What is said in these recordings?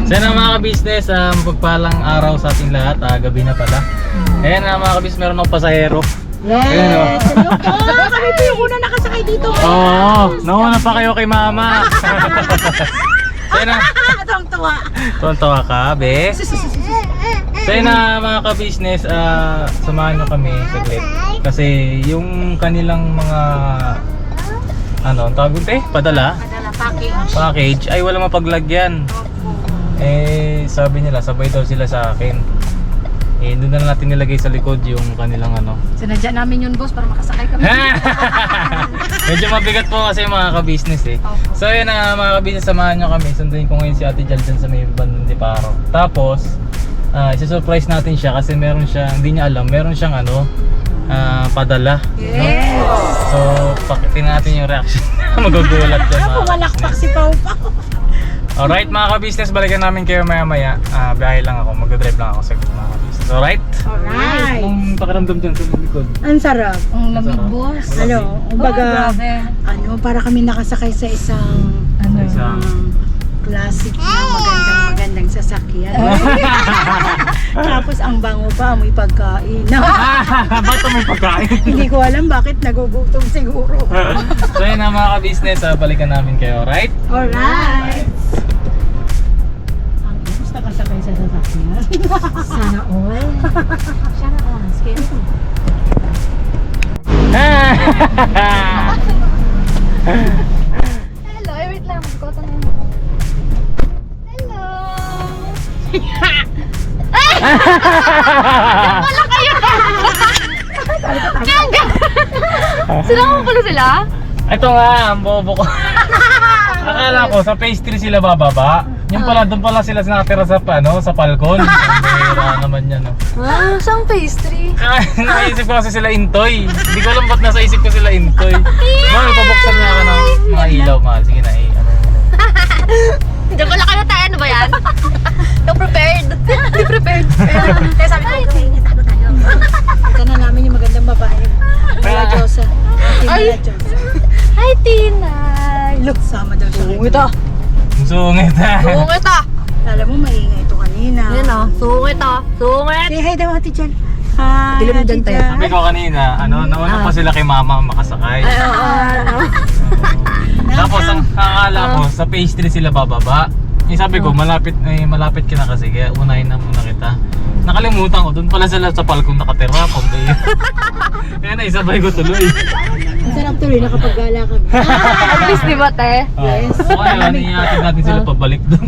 Sana mga ka-business, pagpalang araw sa ating lahat, gabi na pala. Ayan mga ka-business, meron akong pasahero. Yes! Hello po! Kami po yung una nakasakay dito. Oo, nauna pa kayo kay mama. Ayan na. Tuwang-tuwa. Tuwan-tuwa ka, be. So yun na mga ka-business, samahan nyo kami saglit. Kasi yung kanilang mga ano, ang tawag dito padala package ay wala mapaglagyan. Sabi nila sabay daw sila sa akin. Doon na natin nilagay sa likod yung kanilang ano. Sinadya namin yun, boss, para makasakay kami. Medyo mabigat po kasi mga ka-business eh. So yun na mga ka-business, samahan nyo kami. Sunduin ko ngayon si Ate Jal dyan sa may Bandiparo. Tapos isa-surprise natin siya kasi meron siya, hindi niya alam, meron siyang ano, padala. Yes! No? So pakitin natin yung reaction. Magugulat dyan mga Pumalakpak si Pau Pau. Alright mga ka-business, balikan namin kayo maya maya. Biyahe lang ako, mag-drive lang ako sa mga ka-business. Alright? Alright. Kung pakiramdam dyan sa likod. Ang sarap. Ang lamig, Sarap. boss. Lamig. Ano, kumbaga, grabe. ano, para kami nakasakay sa isang Isang classic na magandang sasakyan. Tapos ang bango pa, amoy pagkain. Ba't may pagkain? Hindi ko alam bakit nagugutom siguro. So yun na mga ka-business, balikan namin kayo, right? Alright. Ang gusto ka sakay sa sasakyan. Sana all. Sana all. Scary. Hello, wait lang. Magkota na yun. Hello. Wala kayo. Ganga. Sila mo pala sila? Ito nga, ang bobo ko. Akala ko sa pastry sila bababa. Yung pala, doon pala sila nakatira sa, sa balkon. Ang bihira naman yan. No? Ah, siyang pastry. Naisip ko kasi sila intoy. Hindi ko alam ba't nasa isip ko sila intoy. Mahal, pabuksan niya ako ng mga ilaw, mahal. Sige na, Diyan pala kayo tayo, ano ba yan? You're prepared. You're prepared. Kaya sabi ko, okay, tago tayo. Ito na namin yung magandang babae. Mala Josa. Mala Josa. Hi, Tina. Look. Sama daw siya. Sungit ah. Sungit ha. Sungit ah. Alam mo, maingay ito kanina. Yan ah. Sungit ah. Sungit. Say hi daw, Ate Jan. Hi, Dilim Ate dyan tayo. Jan. Sabi ko kanina, nauna pa sila kay mama makasakay. Ay, oo. Tapos ang akala ko sa pastry sila bababa. Sabi ko malapit ka na kasi kaya unahin na muna kita. Nakalimutan ko doon pala sila sa palkong nakatira pambay. Kaya naisabay ko tuloy. Ang sarap tuloy, nakapaggala kami. At least di ba, te? Yes. So kaya niyatin natin sila pabalik doon.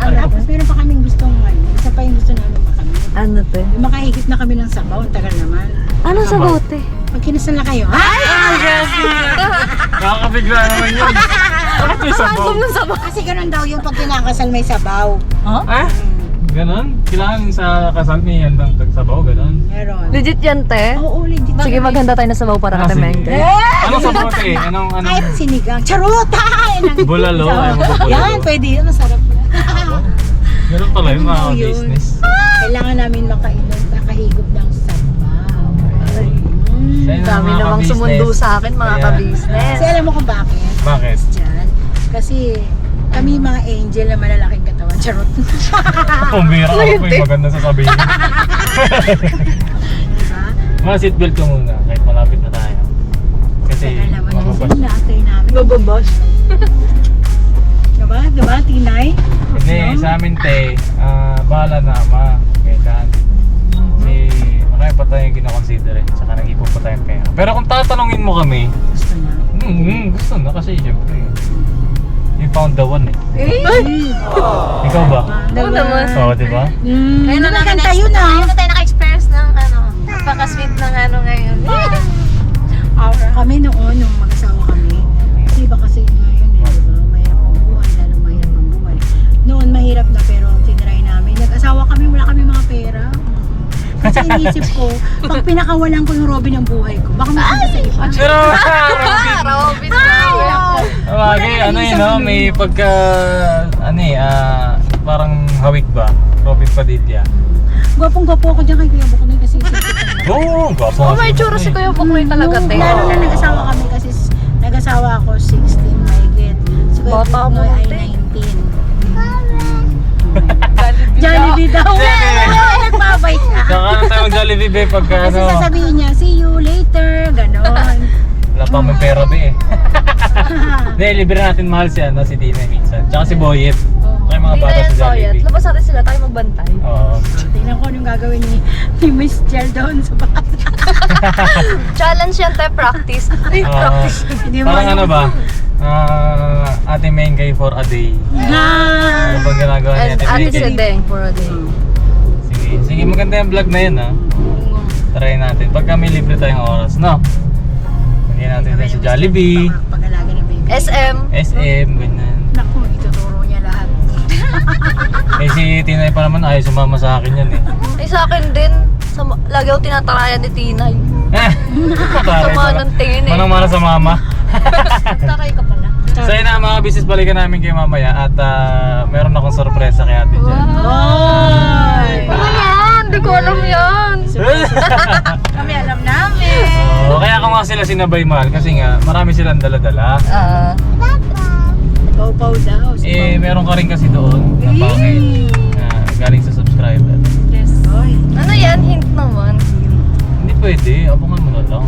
Tapos meron pa kaming gustong isa pa yung gusto namin makamit. Ano, te? Yung makahigit na kami ng sabaw, ang tagal naman. Ano sa bote? Pag kinasal na kayo, ay! Nakakabigla naman yun. Bakit may sabaw? ng sabaw? Kasi ganun daw yung pag kinakasal may sabaw. Ah? Ganon? Kailangan sa kasal may handang tagsabaw, ganon? Meron. Legit yan, te? Oo, legit. Sige, maghanda tayo na sabaw para Ah, kay sige. Mengke. Anong sabaw eh? Anong Kahit sinigang. Charota! Bulalo? Ay, magpupulalo. Yan, pwede yun. Masarap yan. Ganon pala yung mga Ano yun? business. Kailangan namin makahigop ng sabaw. Ayun na, Dami mga namang ka-business. sumundo sa akin, mga Ayan. ka-business. Kasi alam mo kung bakit? Bakit? Diyan. Kasi kami mga angel na malalaking katawan. Charot. Kumbira ako po yung maganda sasabihin. Diba? Mga seatbelt ka muna kahit malapit na tayo. Kasi Teka naman kasi mababas. naatay namin. Bababas. Diba? Diba, Tinay? Hindi, sa amin te, bahala na ama. Kailan. Kasi marami pa tayong ginakonsider eh. Tsaka nag-ipon pa tayong pera. Pero kung tatanungin mo kami, Gusto na. gusto na kasi syempre. You found the one eh. Ikaw ba? Oo naman. Oo, diba? Kaya na Nakakanta yun ah. Kaya na tayo naka-experience ng napaka-sweet ng ngayon. Kami noon, nung mag-asawa kami, kasi iba kasi ngayon eh, diba? Mahirap ang buhay, lalo mahirap ang buhay. Noon mahirap na pero tinry namin. Nag-asawa kami, wala kami mga pera. Kasi inisip ko, pag pinakawalan ko yung Robin ng buhay ko, baka maganda sa iba. Pero, Robin Bagay, ano yun, no? May pagka, parang hawik ba? Robin Padilla. Gwapong-gwapo ako dyan kay Kuya Bukunoy kasi isip ko. Oo, gwapo. Oh, may tsura si Kuya Buknoy talaga, te. Lalo na nag-asawa kami kasi nag-asawa ako 16 mahigit. Si Bata mo, ay ate. 19. Jollibee daw. Nagpapay siya. Saka na tayo mag-Jollibee be pagka Kasi ano. sasabihin niya, see you later, ganon. Wala pa may pera be eh. Hindi, libre natin mahal si ano, si Tina minsan. Tsaka si Boyet. Tsaka yung mga Hindi na bata yan, sa Soyet. Jollibee. Labas natin sila, tayo magbantay. Oo. Tingnan ko anong gagawin ni Miss Chair doon sa bahay. Challenge yan tayo, practice. Ay, Oo. practice. Hindi mo Parang ano alam. ba? Ate Mengay for a day. Ah. Ano bang ginagawa ni And Ate Ate Mengay? Sedeng for a day. Sige, sige, maganda yung vlog na yun ha. Try natin. Pagka may libre tayong oras, no? Lagyan natin tayo sa Jollibee, Pag-alaga ng baby. SM. SM, ganyan. Naku, ituturo niya lahat. Eh si Tinay pa naman ayaw sumama sa akin yan eh. Ay, sa akin din. Lagi ako tinatarayan ni Tinay. Sama ng tingin eh. Manang-mana sa mama. Taray ka pala. So yun na mga business, balikan namin kay mamaya at meron akong sorpresa kay ate dyan. Oy! Ano yan? Hindi ko alam yan. Kami alam namin. Kaya ako nga sila sinabay mahal kasi nga marami silang dala-dala. Pau-pau daw. Eh meron ka rin kasi doon na package na galing sa subscriber. Yes. Oy. Ano yan? Hint naman. Hindi pwede, abangan mo na lang.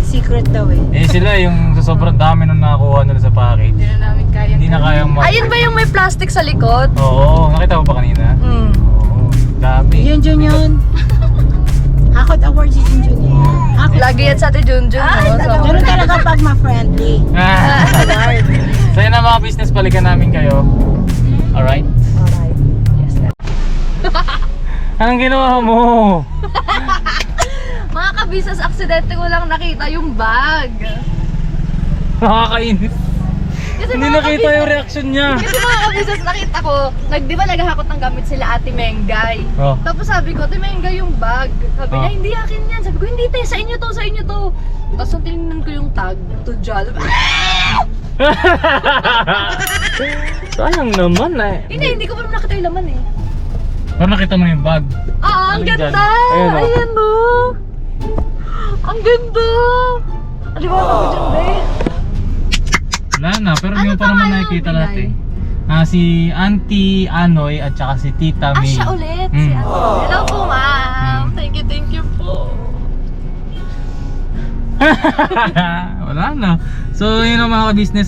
Secret daw eh. Eh sila yung sa sobrang dami nung nakakuha nila sa package. Hindi na namin kaya. Hindi na kayang Ayun ba yung may plastic sa likod? Oo, nakita mo ba kanina? Hmm. Oo, dami. Yun, yun. Akot award si Junjun eh. Akot. Lagi yan sa Ate Junjun. Ay, no? ganun talaga pag ma-friendly. Award. So yun na mga business, balikan namin kayo. Alright? Alright. Yes, sir. Anong ginawa mo? Mga kabisas, aksidente ko lang nakita yung bag. Nakakainis. Kasi Hindi mga nakita yung reaction niya. Kasi mga kabisas, nakita ko, di ba naghahakot ng gamit sila Ate Mengay? Oh. Tapos sabi ko, Ate Mengay yung bag. Sabi niya, hindi akin yan. Sabi ko, hindi te, sa inyo to, sa inyo to. Tapos nung tinignan ko yung tag, to Jollibee. Sayang naman eh. Hindi ko pa naman nakita yung laman eh. Pero nakita mo yung bag. Ah, ang Ano ganda! dyan? Ayun, oh. Ayan o! Ang ganda! Aliwan ako dyan, be. Wala na, pero hindi Ano mo pa naman pangalan nakikita mo, lahat eh. Si Auntie Anoy at saka si Tita Ah, May. siya ulit. Mm. Si Ate. Hello po, ma'am. Mm. Thank you po. Wala na. So yun ang mga ka-business,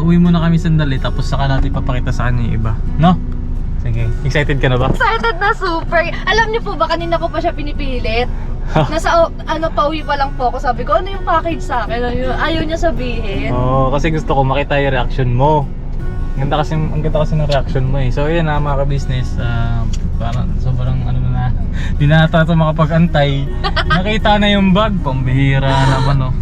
uwi muna kami sandali tapos saka natin papakita sa kanya yung iba. No? Sige, excited ka na ba? Excited na super. Alam niyo po ba, kanina ko pa siya pinipilit. Nasa, pauwi pa lang po ako. Sabi ko, ano yung package sa akin? Ayaw niya sabihin. Oo, kasi gusto ko makita yung reaction mo. Ang ganda kasi ng reaction mo eh. So yun na mga ka-business, parang sobrang ano na, di na ata ito makapag-antay. Nakita na yung bag, pambihira naman oh.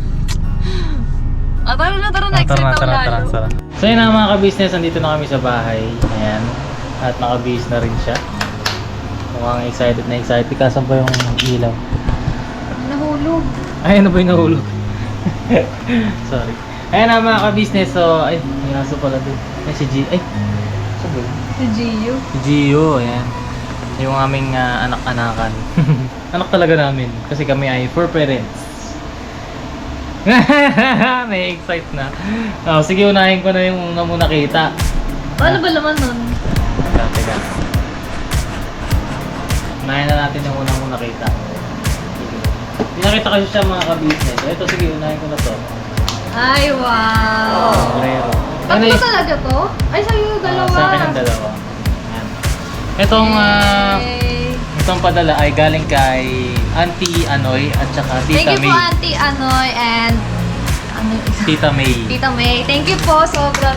Tara na, excited ako lalo. Tara. So yun na mga ka-business, andito na kami sa bahay. Ayan, at naka-base na rin siya. Mukhang excited na excited. Kasan pa yung ilaw? Nahulog. Ay, ano ba yung nahulog? Sorry. Ayan na mga ka-business, so, ay, may aso pala din. Ay, si G, ay, saan ba yun? Si Gio. Si Gio, ayan. Yung aming anak-anakan. Anak talaga namin, kasi kami ay for parents. Na-excite na. Oh, sige, unahin ko na yung una mo nakita. Ano ba laman nun? Teka. Unahin na natin yung una mo nakita. Sige. Pinakita kasi siya mga ka-business. Ito, sige, unahin ko na to. Ay, wow! Sombrero. Tatlo talaga to? Ay, sa'yo yung dalawa. Sa akin ang dalawa. Ayan. Itong padala ay galing kay Auntie Anoy at saka Thank Tita you po, May. Auntie Anoy and... Ano yung isa? Tita May. Tita May. Thank you po, sobra.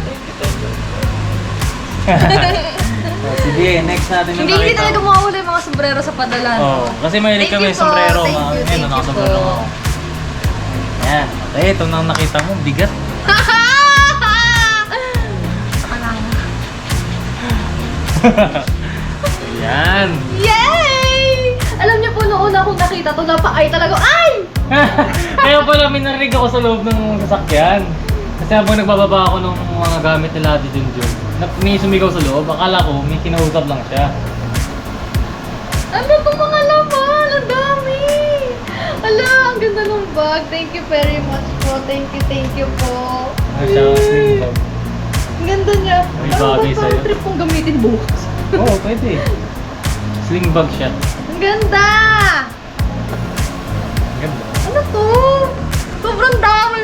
Sige, next natin yung Hindi nakita. talaga mawawala yung mga sombrero sa padala. Oo, kasi mahilig Thank kami you sa po, sombrero. thank you, Ayun, thank you nakasombrero po. ako. Ayan. At ito nang nakita mo, bigat. Ayan. Yay! Alam niyo po, noong una akong nakita to, ay talaga, ay! Kaya pala may narinig ako sa loob ng sasakyan. Kasi habang nagbababa ako ng mga gamit nila Ate Junjun, may sumigaw sa loob, akala ko may kinausap lang siya. Ano po mga laman? Ang dami! Ala, ang ganda ng bag. Thank you very much po. Thank you po. Siya sling bag. Ang ganda niya. May Ano ba bagay sa'yo. parang trip kong gamitin bukas? Oo, pwede. Sling bag siya. Ang ganda! Ganda. Ano to? Sobrang dami.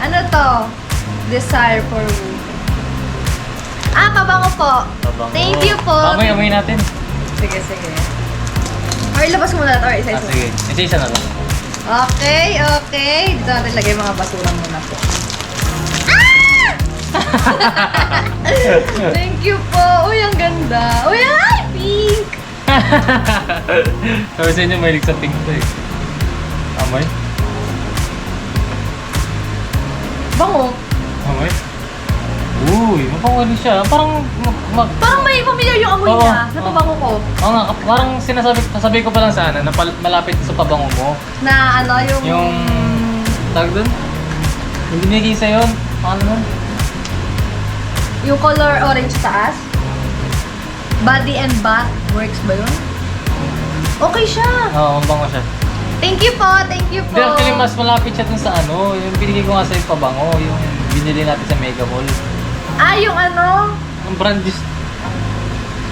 Ano to? Desire for me. Pabango po. Pabango. Thank you po. Amoy natin. Sige, sige. Or ilabas mo na ito or isa-isa. Sige, isa-isa na lang. Okay, okay. Dito natin lagay mga basura muna po. Thank you po. Uy, ang ganda. Uy, ay, pink. Sabi sa inyo, mahilig sa pink to eh. Amoy? Bango. Amoy? Uy, mabango rin siya. Parang Parang may familiar yung amoy Oo. niya. Napabango ko. Oo nga, parang sasabi ko pa lang sana na malapit sa pabango mo. Na ano, yung... Yung, tawag dun? Yung binigay sa'yo, ano nun? Yung color orange taas. Body and bath works ba yun? Okay siya. Oo, mabango siya. Thank you po, thank you po. Hindi, actually mas malapit siya dun sa ano, yung binigay ko nga sa'yo pabango, yung binili natin sa Mega Mall. Yung ano? Ang brand is,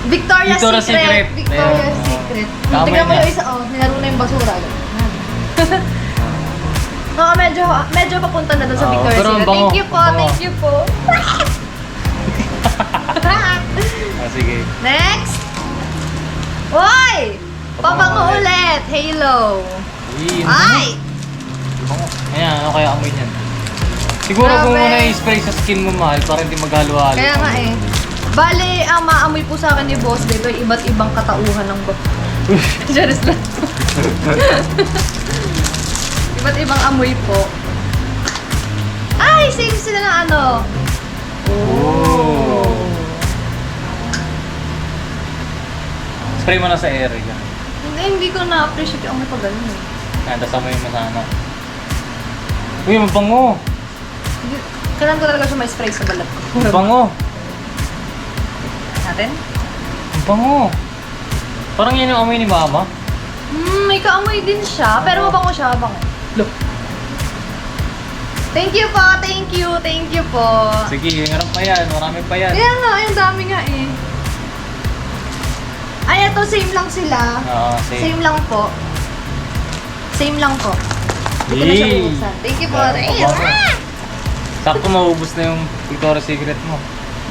Victoria's Victoria's Secret. Secret. Victoria's Ayan. Secret. Tama Tingnan mo yun. yung isa, nilaro na yung basura. Oo, medyo papunta na doon sa Oo, Victoria's pero ang Secret. bango, Thank you po, ang bango. thank you po. sige. Next! Uy! Pabango ulit. ulit! Halo! Yun. Ay! Bango. Ayan, ano kaya amoy niyan? Siguro kung Grabe. muna i-spray sa skin mo, mahal, para hindi maghalo-halo. Kaya nga eh. Bale, ang maamoy po sa akin ni Boss dito ay iba't ibang katauhan ng Charis lang. Iba't ibang amoy po. Ay, same sila ng ano. Oh. Spray mo na sa air, yan. Hindi ko na-appreciate yung amoy pa ganun eh. Tapos amoy mo sa ano. Uy, mabango! Kailangan ko talaga siya may spray sa balat ko. Mabango! Natin? Mabango! Parang yan yung amoy ni Mama. May kaamoy din siya, pero mabango siya, mabango. Look. Thank you po, thank you po. Sige, harap pa yan. Marami pa yan. Kaya nga, yung dami nga eh. Ay, ito, same lang sila. Oo, Same lang po. Same lang po. Hindi ko na siya Yay! bubuksan. Thank you po. Wow, Thank you. wow. Sakto maubos na yung Victoria's Secret mo.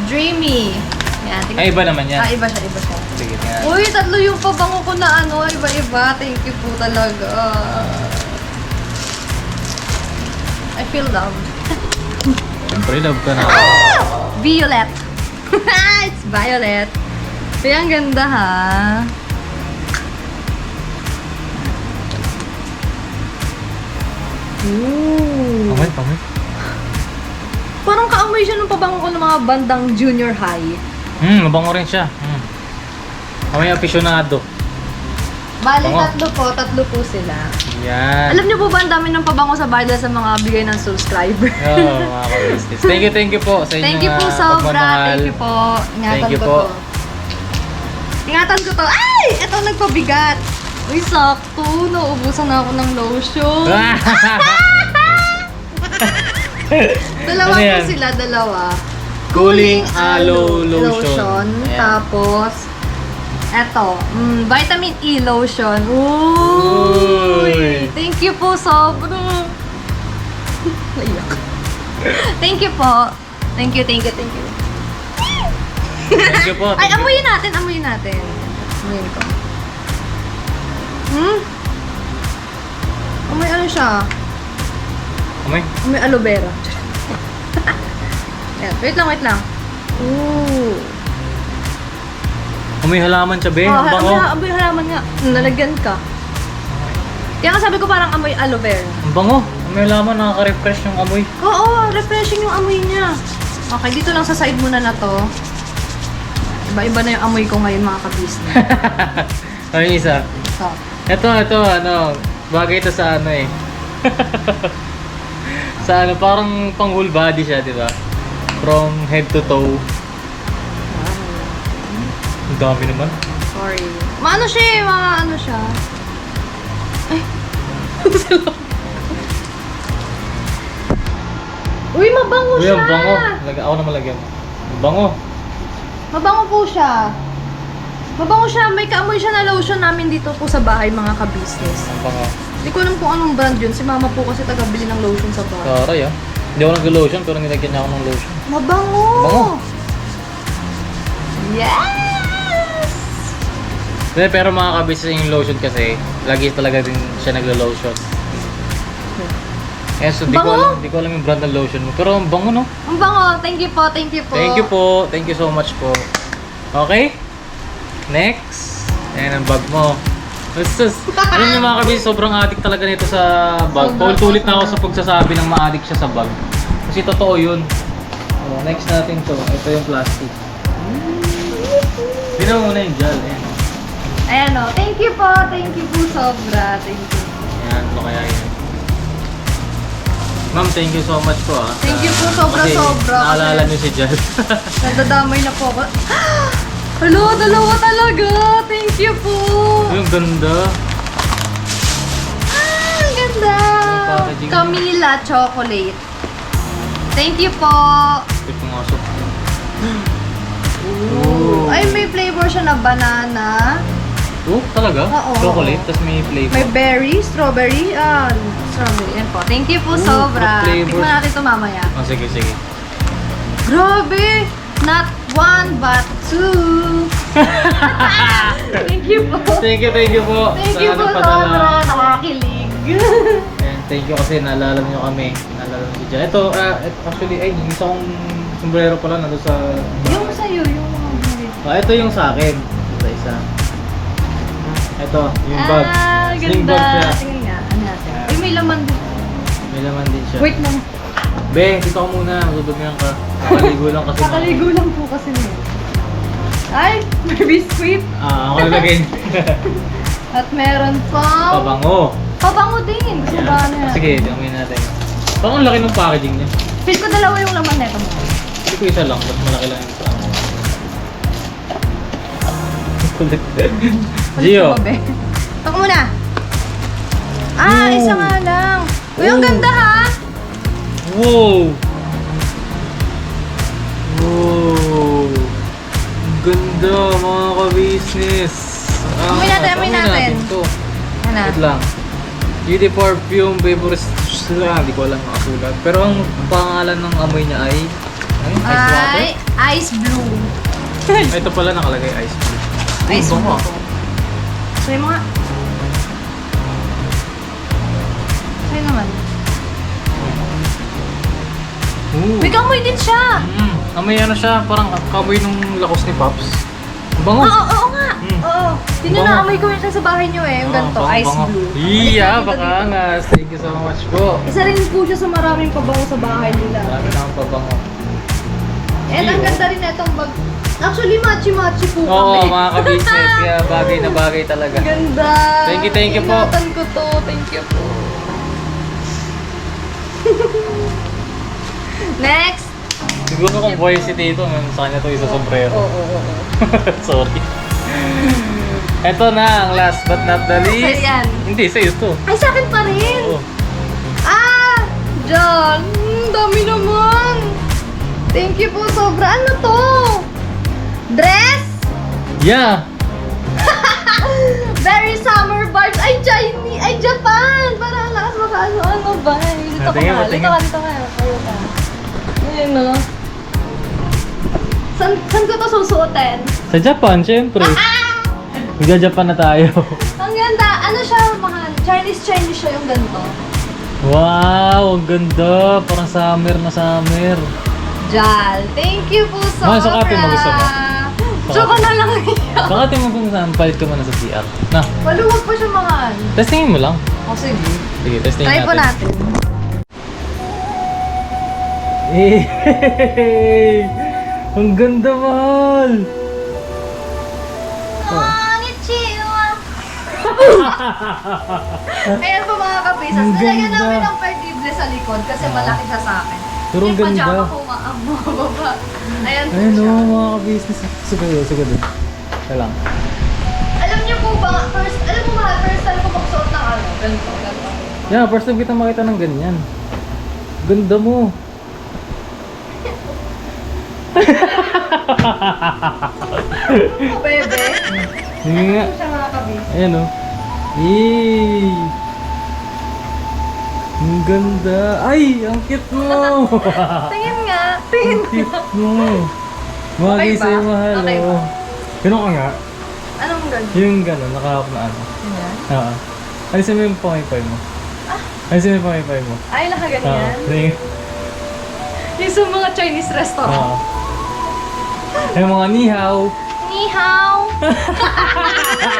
Dreamy. Yan, tingnan. Ay, iba naman yan. Iba siya, iba siya. Sige, tingnan. Uy, tatlo yung pabango ko na ano, iba-iba. Thank you po talaga. I feel loved. Siyempre, love ka na. Violet. It's violet. Kaya ang ganda ha. Ooh. Pamay. Parang kaamoy siya nung pabango ko ng mga bandang junior high. Mabango rin siya. Pamay aficionado. Bali, Bango. tatlo po sila. Yan. Alam niyo po ba, ang dami ng pabango sa bahay dahil sa mga bigay ng subscriber. Oo, mga ka-business. Thank you po sa inyong Thank you po sobra. pagmamahal. Thank you po. Ingatan Thank you ko po. to. Ingatan ko to. Ay! Ito nagpabigat. Uy, sakto. Nauubusan na ako ng lotion. Dalawa Ano po yan? sila, dalawa. Cooling Aloe Lotion. Ayan. Tapos, eto, vitamin E lotion. Uy! Uy! Thank you po, sobra. Naiyak. Thank you po. Thank you. Thank you po. Ay, thank you. amuyin natin. Amuyin ko. Amoy ano siya? Amoy. Amoy aloe vera. Yan, wait lang. Ooh. Amoy halaman siya, be. Oh, Ang bango. amoy halaman nga. Nalagyan ka. Kaya nga sabi ko parang amoy aloe vera. Ang bango. Amoy halaman, nakaka-refresh yung amoy. Oo, refreshing yung amoy niya. Okay, dito lang sa side muna na to. Iba-iba na yung amoy ko ngayon mga ka-business. Ano yung isa? So, Ito, ano, bagay ito sa ano eh. Sa ano, parang pang whole body siya, di ba? From head to toe. Ang dami naman. sorry. Maano siya eh, ano siya. Ay. Uy, mabango Uy, siya! ang bango. Ako na malagyan. Bango. Mabango po siya. Mabango siya. May kaamoy siya na lotion namin dito po sa bahay, mga ka-business. Ang bango. Hindi ko alam kung anong brand yun. Si mama po kasi taga-bili ng lotion sa bahay. Taray ah. Hindi ako nag-lotion pero nilagyan niya ako ng lotion. Mabango! Bango. Yes! Pero mga kabisa yung lotion kasi, lagi talaga din siya naglo-lotion. Eh, so di ko alam yung brand ng lotion mo. Pero ang bango, no? Ang bango. Thank you po. Thank you po. Thank you po. Thank you so much po. Okay? Next. Ayan ang bag mo. Alam niyo mga kabisa, sobrang addict talaga nito sa bag. Paulit-ulit na ako sa pagsasabi ng ma-addict siya sa bag. Kasi totoo yun. Oh, next natin to. Ito yung plastic. Hindi na muna yung gel. Ayan. Ayan o. Thank you po. Thank you po sobra. Thank you. Ayan, ano kaya yun? Ma'am, thank you so much po ah. Thank you po sobra-sobra. Kasi naalala niyo si Jel. Nadadamay na po ako. Hello, dalawa talaga. Thank you po. Yung ganda. Ang ganda. Yung packaging. Camila chocolate. Thank you po. Ito yung asok. Ooh. Ay, may flavor siya na banana. Oh, talaga? Oo. Chocolate, tapos may flavor. May berry, strawberry. Strawberry. Yan po. Thank you po Ooh, sobra. fruit flavor. Tingnan natin ito mamaya. Oh, sige, sige. Grabe! Not one, but two. Thank you po. Thank you po. Thank sa you po nagpadala. sobra. Nakakilig. And thank you kasi naalala niyo kami. Naalala niyo si Jel. Ito, actually, ay, yung isang sombrero pala nandun sa... Yung sa'yo, yung mga bumili. Ito yung sa akin. Isa. Ito, yung bag. Sling Ganda. bag siya. Tingnan nga. Ano natin? Uy, may laman din. May laman din siya. Wait lang. Be, dito ka muna. Magdudugyan ka. Kakaligo lang kasi. Kakaligo lang po kasi niya. Ay, may biskuit. Ako nalagay. At meron pang... Pabango. Pabango din. Gusto ba na? Sige, amin natin. Parang ang laki ng packaging niya. Feel ko dalawa yung laman nito mo. Hindi ko isa lang. Mas malaki lang yung sa akin. Kulit. Gio. Ito ko muna. Isa nga lang. Uy, ang Oh. ganda ha. Wow! Wow! Ang ganda mga ka-business. Amoy natin, amoy natin. To. Ano? Wait lang. Beauty perfume, favorite lang. Hindi ko alam nakasulat. Pero ang pangalan ng amoy niya ay... Ice water? Ay, ice blue. Ito pala nakalagay ice blue. Ice Ang bango. blue. Sa'yo mga... Sa'yo naman. Ooh. May kamoy din siya. Amoy ano siya, parang kamoy nung lakos ni Pops. Ang bango. Oo nga. Mm. Oo. Yun yung Bango. naamoy ko yun siya sa bahay niyo eh. Yung ganito, Bango, ice bango. blue. Iya, Balik baka natin dito. angas. Thank you so much po. Isa rin po siya sa maraming pabango sa bahay nila. Marami na akong pabango. And ang ganda rin na itong bag. Actually, matchy-matchy po Oo, kami. mga ka-business. Kaya bagay na bagay talaga. Ganda. Thank you po. Ingatan ko to. Thank you po. Next. Siguro kung boy si Tito, sa kanya to isa sombrero. Oo. Sorry. Ito na ang last but not the least. Sa'yo yan. Hindi, sa'yo to. Ay, sa akin pa rin. Oo. John. Dami naman. Thank you po sobra. Ano to? Dress? Yeah! Very summer vibes. Ay, Chinese. Ay, Japan. Para ang lakas makaano ba? Dito ka Tingin mo, nga. Dito tingin. ka. Kayo ka. Ayun no. Saan ko to susuotin? Sa Japan, syempre. Magja-Japan na tayo. Ang ganda. Ano siya, mga Chinese siya yung ganito. Wow! Ang ganda! Parang summer na summer. Jal, thank you po sobra. Mga sukatin mo gusto mo? Tsaka na lang yan. Sakatin mo kung saan, palit ka muna sa CR. Na, Maluwag pa siya mga ano. testingin mo lang. O sige. Sige, testingin Try natin. po natin. Hey! Ang ganda, mahal! Konnichiwa! Ayan po mga kapisas. Ang Nilagyan ganda. namin ng partible sa likod kasi malaki siya sa akin. Pero ang Yung pajama ganda. ko maababa. Ayan po Ayun siya. o, mga ka-business. Siguro. Ito lang. Alam niyo po ba, alam mo mahal, first time ko magsuot ng ganito. Yeah, first time kita makita ng ganyan. Ganda mo. Bebe. Sige nga. Ito siya mga kabis. Ayan o. Yay! Ang ganda. Ay! Ang cute mo! Tingin nga. Tingin. Cute mo. Bagay Okay ba? sa'yo, mahal. Okay Oo. ba? Ganun ka nga. Anong ganda? Yung gano'n, nakahap na ano. Yan. Oo. Alisin mo yung pangipay mo. Alisin mo yung pangipay mo. Ay, nakaganyan. Sige. Yung sa mga Chinese restaurant. Oo. Yung mga nihaw. Ni hao.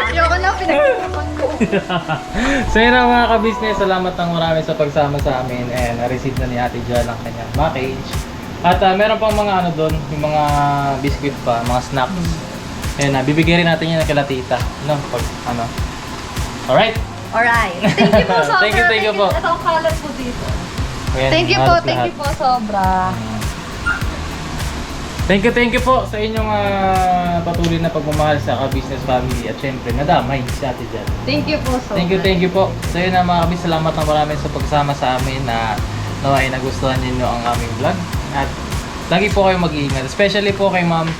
Ayoko na, pinag-ipan ko. So yun ang mga ka-business, salamat ng marami sa pagsama sa amin and na-receive na ni Ate Jal ang kanyang package. At meron pang mga ano doon, yung mga biscuit pa, mga snacks. And bibigyan rin natin yan ng kila tita. No? Pag, ano. Alright? Alright. Thank you po, sobra. Thank you po. Ito ang kalat po dito. Ayan, Thank you halos po, thank lahat. you po, sobra. Thank you po sa inyong patuloy na pagmamahal sa ka-business family at syempre nadamay si Ate Jal. Thank you po, sobra. Thank you po. So yun na mga kabis, salamat ng marami sa pagsama sa amin na naway nagustuhan niyo ang aming vlog. At lagi po kayong mag-iingat. Especially po kay Ma'am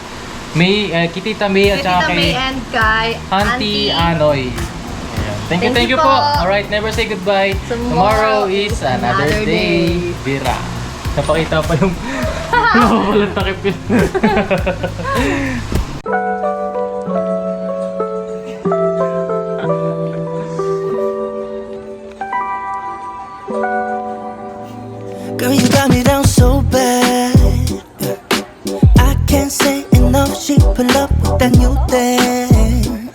May, Kitita May at saka Tita May kay and kay Auntie Anoy. Ayan. Thank Thank you you po. po. Alright, never say goodbye. Tomorrow is another day. Bira. Napakita pa yung walang takip yun. Girl, you got me down so bad. I can't say enough. She pull up with that new thing.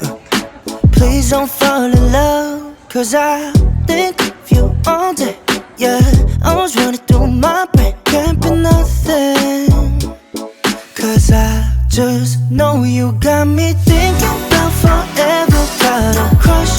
Please don't fall in love, cause I think of you all day. Yeah, I was running through my brain, can't be nothing. Cause I just know you got me thinking about forever. Got a crush